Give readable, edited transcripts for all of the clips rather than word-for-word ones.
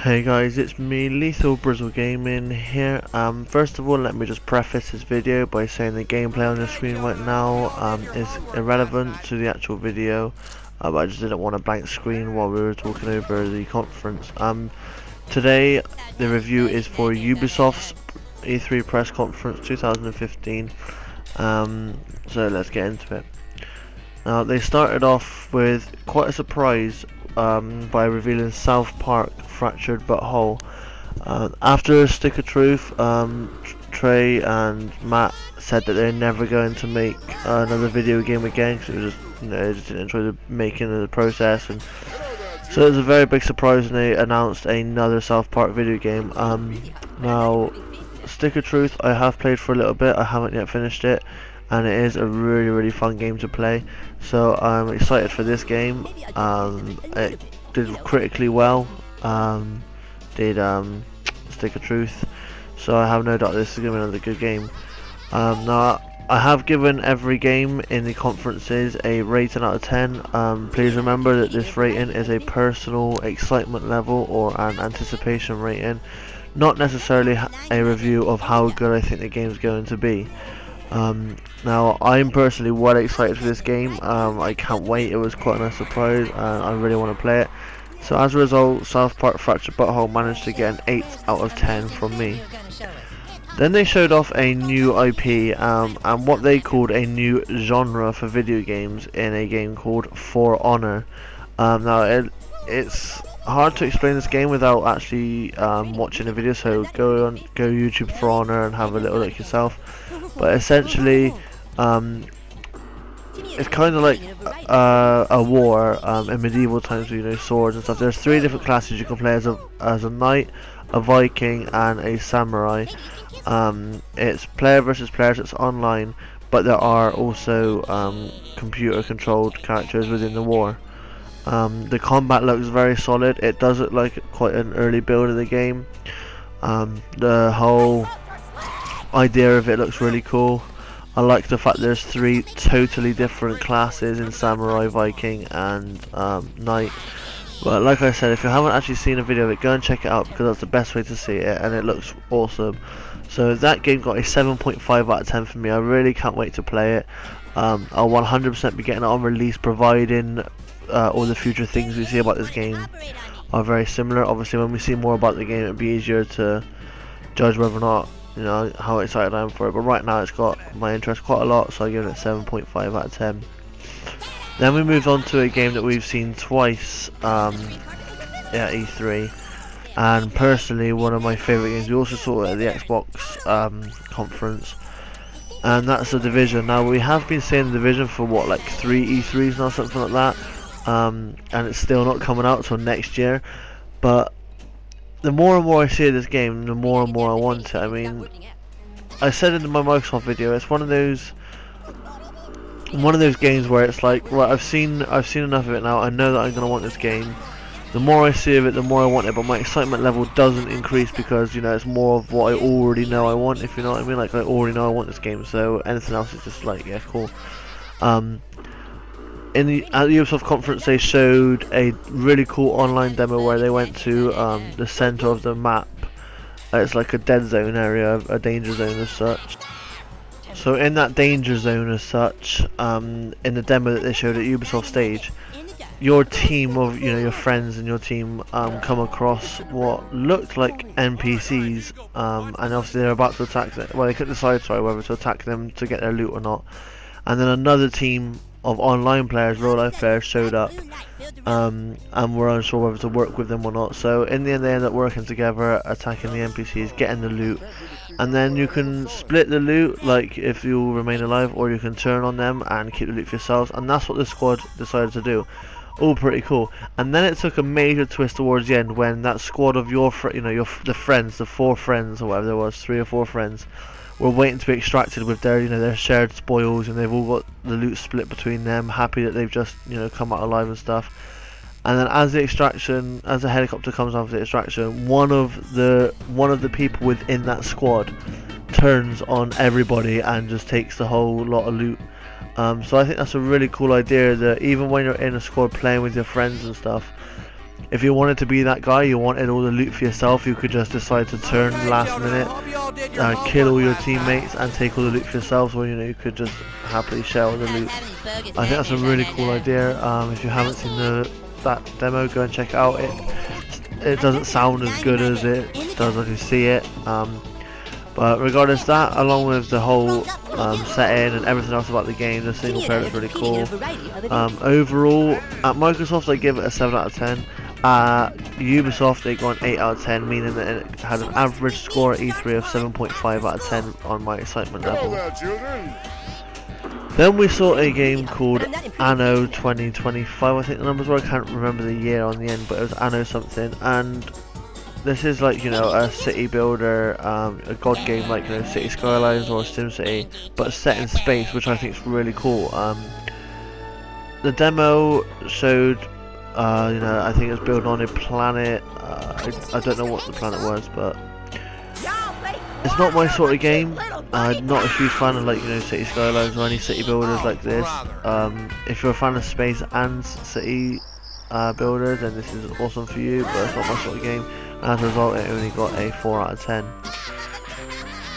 Hey guys, it's me, Lethal Brizzle Gaming here. First of all, let me just preface this video by saying the gameplay on the screen right now is irrelevant to the actual video, but I just didn't want a blank screen while we were talking over the conference. Today, the review is for Ubisoft's E3 press conference 2015. So let's get into it. Now, they started off with quite a surprise by revealing South Park Fractured But Whole. After a Stick of Truth, Trey and Matt said that they're never going to make another video game again because it was just, they just didn't enjoy the making of the process, and so it was a very big surprise when they announced another South Park video game. Now, Stick of Truth I have played for a little bit. I haven't yet finished it, and it is a really fun game to play, so I'm excited for this game. It did critically well, did Stick of Truth, so I have no doubt this is going to be another good game. Now, I have given every game in the conferences a rating out of 10. Please remember that this rating is a personal excitement level or an anticipation rating, not necessarily a review of how good I think the game's going to be. Now, I'm personally well excited for this game. I can't wait. It was quite a nice surprise, and I really want to play it. So as a result, South Park Fractured But Whole managed to get an 8 out of 10 from me. Then they showed off a new IP and what they called a new genre for video games in a game called For Honor. Now, it's hard to explain this game without actually watching a video, so go YouTube For Honor and have a little look yourself. But essentially, it's kind of like a war in medieval times with, you know, swords and stuff. There's 3 different classes you can play as a knight, a Viking, and a samurai. It's player versus players. It's online, but there are also computer-controlled characters within the war. The combat looks very solid. It does look like quite an early build of the game. The whole idea of it looks really cool. I like the fact there's 3 totally different classes in Samurai, Viking, and Knight. But like I said, if you haven't actually seen a video of it, go and check it out, because that's the best way to see it, and it looks awesome. So that game got a 7.5 out of 10 for me. I really can't wait to play it. I'll 100% be getting it on release, providing all the future things we see about this game are very similar. Obviously, when we see more about the game, it'll be easier to judge whether or not, you know, how excited I am for it. But right now, it's got my interest quite a lot, so I give it a 7.5 out of 10. Then we moved on to a game that we've seen twice at E3, and personally one of my favourite games. We also saw it at the Xbox conference, and that's The Division. Now, we have been seeing The Division for what, like 3 E3s now, something like that, and it's still not coming out till next year. But the more and more I see this game, the more and more I want it. I mean, I said in my Microsoft video, it's one of those games where it's like, right, I've seen enough of it now. I know that I'm gonna want this game. The more I see of it, the more I want it. But my excitement level doesn't increase because, you know, it's more of what I already know I want. If you know what I mean, like I already know I want this game. So anything else is just like, yeah, cool. At the Ubisoft conference, they showed a really cool online demo where they went to the center of the map. It's like a dead zone area, a danger zone as such. So in that danger zone as such, in the demo that they showed at Ubisoft stage, your team of, you know, your friends and your team come across what looked like NPCs, and obviously they're about to attack them. Well, they couldn't decide, sorry, whether to attack them to get their loot or not. And then another team of online players, real life players, showed up, and were unsure whether to work with them or not. So in the end, they end up working together, attacking the NPCs, getting the loot, and then you can split the loot, like if you remain alive, or you can turn on them and keep the loot for yourselves. And that's what the squad decided to do. All pretty cool. And then it took a major twist towards the end when that squad of your the friends, the 4 friends or whatever there was, 3 or 4 friends, were waiting to be extracted with their, you know, their shared spoils, and they've all got the loot split between them, happy that they've just, you know, come out alive and stuff. And then as the helicopter comes after the extraction, one of the people within that squad turns on everybody and just takes the whole lot of loot. So I think that's a really cool idea, that even when you're in a squad playing with your friends and stuff, if you wanted to be that guy, you wanted all the loot for yourself, you could just decide to turn last minute, kill all your teammates and take all the loot for yourselves, or you could just happily share all the loot. I think that's a really cool idea. If you haven't seen that demo, go and check it out. It doesn't sound as good as it does as you see it, but regardless of that, along with the whole setting and everything else about the game, the single player looks really cool. Overall, at Microsoft I give it a 7 out of 10. Ubisoft they got an 8 out of 10, meaning that it had an average score at E3 of 7.5 out of 10 on my excitement level. Then we saw a game called Anno 2025, I think the numbers were, I can't remember the year on the end, but it was Anno something, and this is like, a city builder, a god game like, City Skylines or SimCity, but set in space, which I think is really cool. The demo showed, I think it was built on a planet, I don't know what the planet was, but it's not my sort of game. I'm not a huge fan of like, City Skylines or any city builders like this. If you're a fan of space and city builders, then this is awesome for you, but it's not my sort of game. As a result, it only got a 4 out of 10.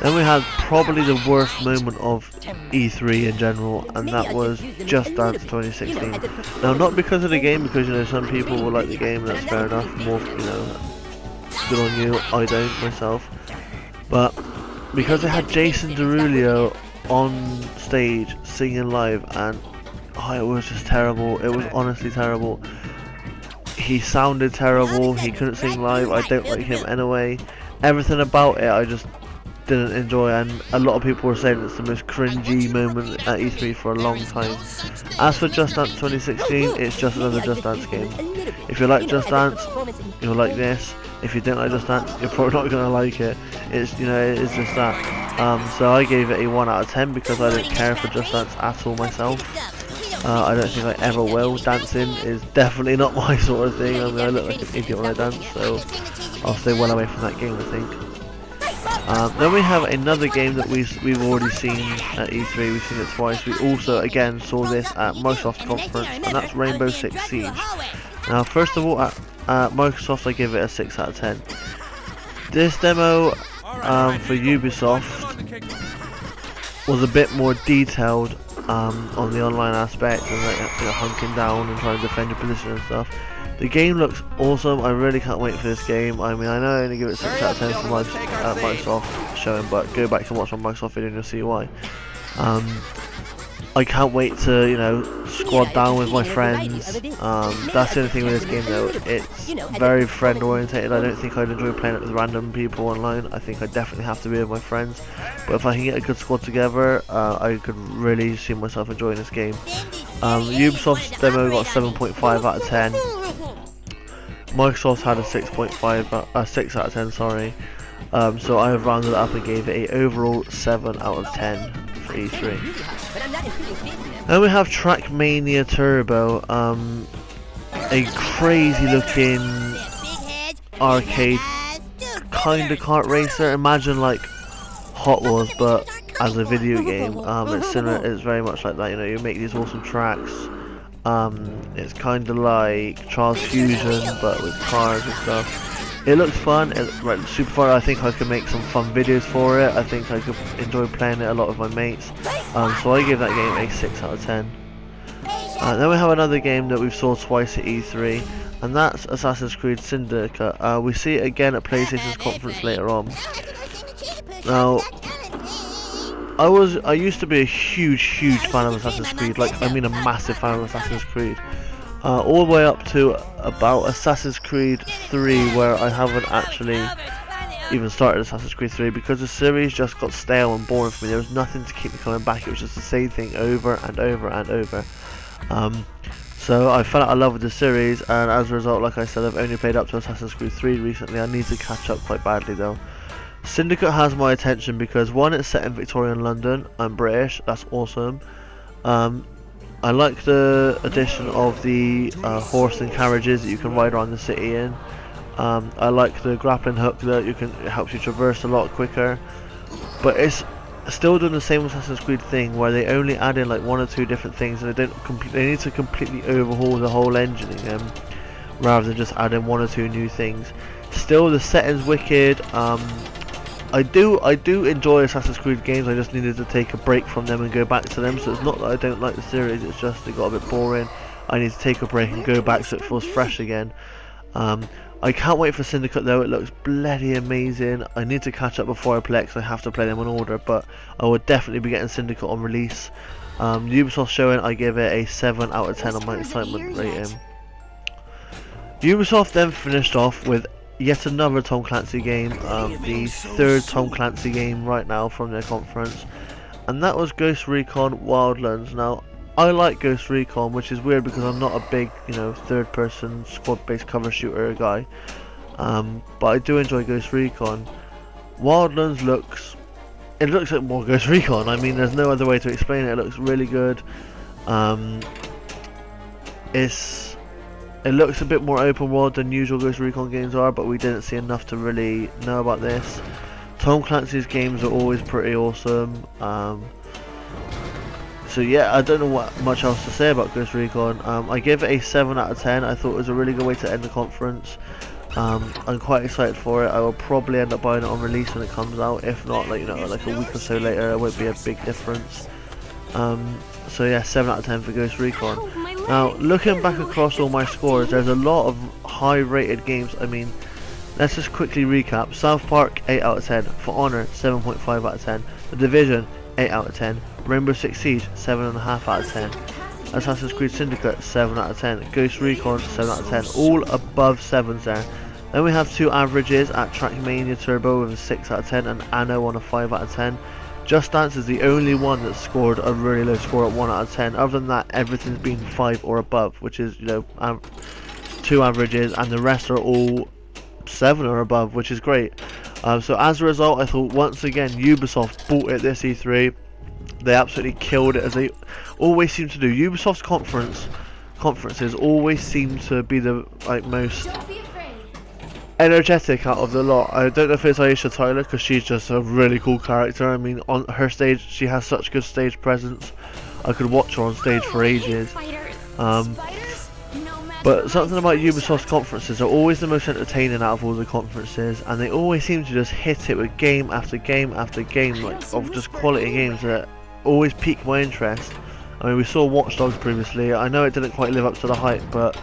Then we had probably the worst moment of E3 in general, and that was Just Dance 2016. Now, not because of the game, because some people will like the game, and that's fair enough. More, good on you. I don't myself, but because they had Jason Derulo on stage singing live, and it was just terrible. It was honestly terrible. He sounded terrible, he couldn't sing live, I don't like him anyway. Everything about it I just didn't enjoy, and a lot of people were saying it's the most cringy moment at E3 for a long time. As for Just Dance 2016, it's just another Just Dance game. If you like Just Dance, you'll like this. If you don't like Just Dance, you're probably not going to like it. It's, it's just that. So I gave it a 1 out of 10 because I don't care for Just Dance at all myself. I don't think I ever will. Dancing is definitely not my sort of thing. I mean, I look like an idiot when I dance, so I'll stay well away from that game, I think. Then we have another game that we've already seen at E3. We've seen it twice. We also again saw this at Microsoft conference, and that's Rainbow Six Siege. Now, first of all, at Microsoft, I give it a 6 out of 10. This demo for Ubisoft was a bit more detailed on the online aspect, and like hunking down and trying to defend your position and stuff. The game looks awesome. I really can't wait for this game. I mean, I know I only give it 6 out of 10 for my Microsoft showing, but go back and watch my Microsoft video and you'll see why. I can't wait to, squad down with my friends. That's the only thing with this game though. It's very friend orientated. I don't think I'd enjoy playing it with random people online. I think I definitely have to be with my friends. But if I can get a good squad together, I could really see myself enjoying this game. Ubisoft's demo got 7.5 out of 10. Microsoft had a 6 out of 10, sorry. So I have rounded it up and gave it a overall 7 out of 10 for E3. Then we have Trackmania Turbo, a crazy looking arcade kind of kart racer. Imagine like Hot Wheels but as a video game. It's similar, it's very much like that, you make these awesome tracks. It's kind of like Charles Fusion but with cars and stuff. It looks fun, it's super fun. I think I could make some fun videos for it. I think I could enjoy playing it a lot with my mates. So I give that game a 6 out of 10. Then we have another game that we've saw twice at E3, and that's Assassin's Creed Syndicate. We see it again at PlayStation's conference later on. Now, I used to be a huge fan of Assassin's Creed, I mean a massive fan of Assassin's Creed. All the way up to about Assassin's Creed 3, where I haven't actually even started Assassin's Creed 3 because the series just got stale and boring for me. There was nothing to keep me coming back. It was just the same thing over and over and over. So I fell out of love with the series, and as a result, like I said, I've only played up to Assassin's Creed 3 recently. I need to catch up quite badly though. Syndicate has my attention because one, it's set in Victorian London. I'm British, that's awesome. I like the addition of the horse and carriages that you can ride around the city in. I like the grappling hook that it helps you traverse a lot quicker. But it's still doing the same Assassin's Creed thing where they only add in like 1 or 2 different things, and they need to completely overhaul the whole engine again, rather than just adding one or two new things. Still, the setting's wicked. I do enjoy Assassin's Creed games. I just needed to take a break from them and go back to them. So it's not that I don't like the series, it's just it got a bit boring. I need to take a break and go back so it feels fresh again. I can't wait for Syndicate though. It looks bloody amazing. I need to catch up before I play it because I have to play them in order, but I will definitely be getting Syndicate on release. Ubisoft showing, I give it a 7 out of 10 on my excitement rating. Ubisoft then finished off with yet another Tom Clancy game, the third Tom Clancy game right now from their conference, and that was Ghost Recon Wildlands. Now, I like Ghost Recon, which is weird because I'm not a big, third-person squad-based cover shooter guy, but I do enjoy Ghost Recon. Wildlands looks like more Ghost Recon. I mean, there's no other way to explain it. It looks really good. It looks a bit more open world than usual Ghost Recon games are, but we didn't see enough to really know about this. Tom Clancy's games are always pretty awesome. So yeah, I don't know what much else to say about Ghost Recon. I give it a 7 out of 10. I thought it was a really good way to end the conference. I'm quite excited for it. I will probably end up buying it on release when it comes out. If not, like a week or so later, it won't be a big difference. So yeah, 7 out of 10 for Ghost Recon. Now, looking back across all my scores, there's a lot of high-rated games. I mean, let's just quickly recap. South Park, 8 out of 10. For Honor, 7.5 out of 10. The Division, 8 out of 10. Rainbow Six Siege, 7.5 out of 10. Assassin's Creed Syndicate, 7 out of 10. Ghost Recon, 7 out of 10. All above 7s there. Then we have two averages at Trackmania Turbo with a 6 out of 10 and Anno on a 5 out of 10. Just Dance is the only one that scored a really low score at 1 out of 10. Other than that, everything's been 5 or above, which is, two averages, and the rest are all 7 or above, which is great. So as a result, I thought once again Ubisoft bought it this E3. They absolutely killed it, as they always seem to do. Ubisoft's conferences always seem to be the most energetic out of the lot. I don't know if it's Aisha Tyler, because she's just a really cool character. I mean, on her stage, she has such good stage presence. I could watch her on stage for ages. But something about Ubisoft's conferences are always the most entertaining out of all the conferences, and they always seem to just hit it with game after game after game, of just quality games that always pique my interest. I mean, we saw Watch Dogs previously. I know it didn't quite live up to the hype, but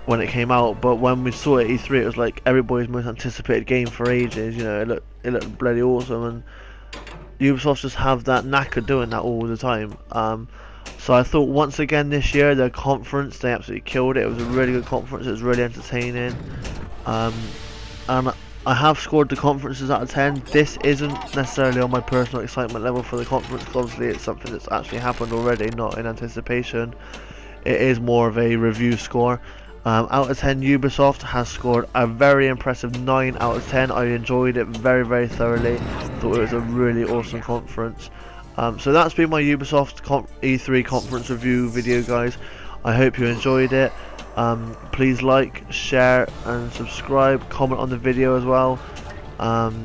when it came out, but when we saw it at E3, it was like everybody's most anticipated game for ages. It looked bloody awesome, and Ubisoft just have that knack of doing that all the time. So I thought once again this year, their conference, they absolutely killed it. It was a really good conference. It was really entertaining. And I have scored the conferences out of 10. This isn't necessarily on my personal excitement level for the conference, because obviously it's something that's actually happened already, not in anticipation. It is more of a review score. Out of 10, Ubisoft has scored a very impressive 9 out of 10. I enjoyed it very, very thoroughly. Thought it was a really awesome conference. So that's been my Ubisoft E3 conference review video, guys. I hope you enjoyed it. Please like, share and subscribe, comment on the video as well.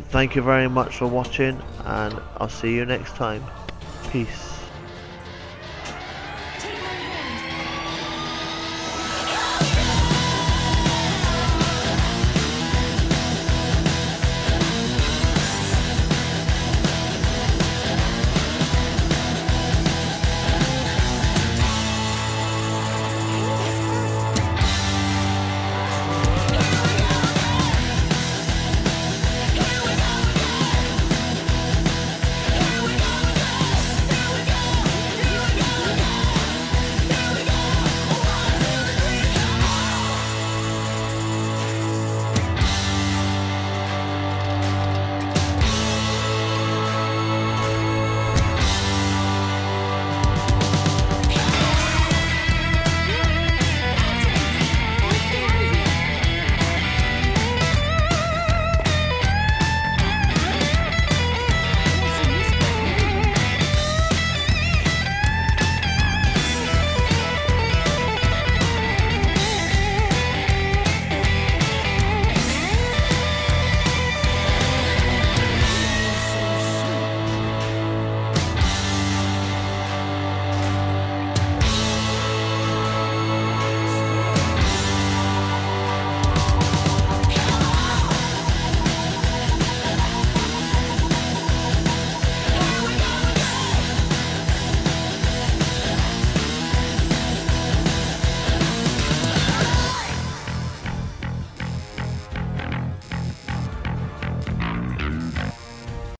Thank you very much for watching, and I'll see you next time. Peace.